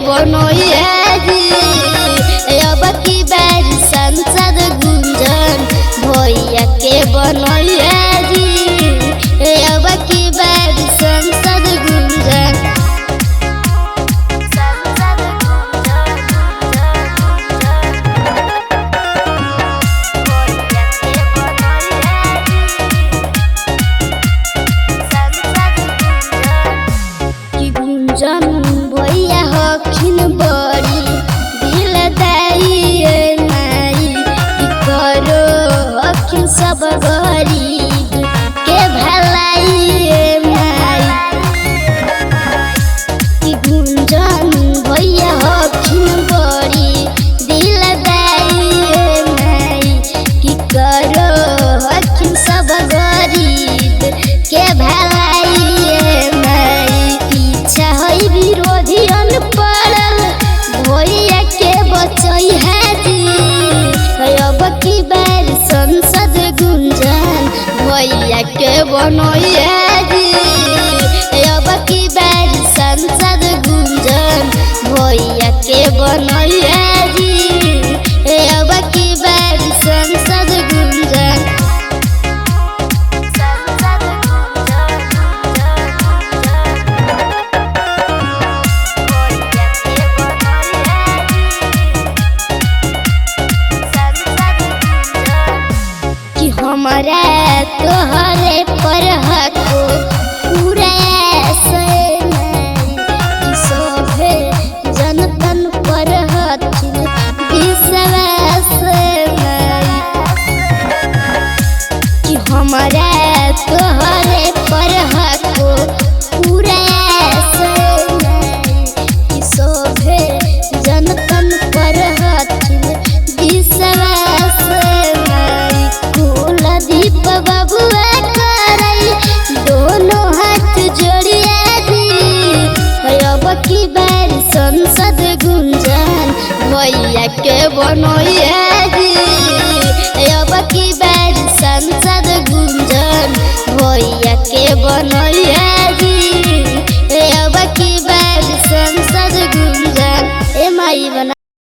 बनोइया जी। अब की बार संसद गुंजन भैया के बनोइया जी। अब की बार संसद गुंजन गुंजन भैया हखिन बड़ी दिलदाई नाई करो हखिन सब गरीब के भलाई नाई। गुंजन भैया हखिन बड़ी दिलदाई नाई करो हखिन सब गरीब के भलाई विरोधियन पड़ल भैया के बचई है जी। अब की बार संसद गुंजन भैया के बनोइया जी। अब की बार संसद गुंजन भैया के बनोइया जी। अब की बार संसद गुंजन हमारा तोहरे पर हको पूरा सोभे जनतन पर हथिन विश्वास कि हमारा तोहरे पर हको पूरा सोभे जनतन पर हथिन विश्वास। दीप बबुआ करई दोनों हाथ जोड़िया जी। अब की बार संसद गुंजन भैया के बनोइया जी। अब की बार संसद गुंजन भैया के बनोइया।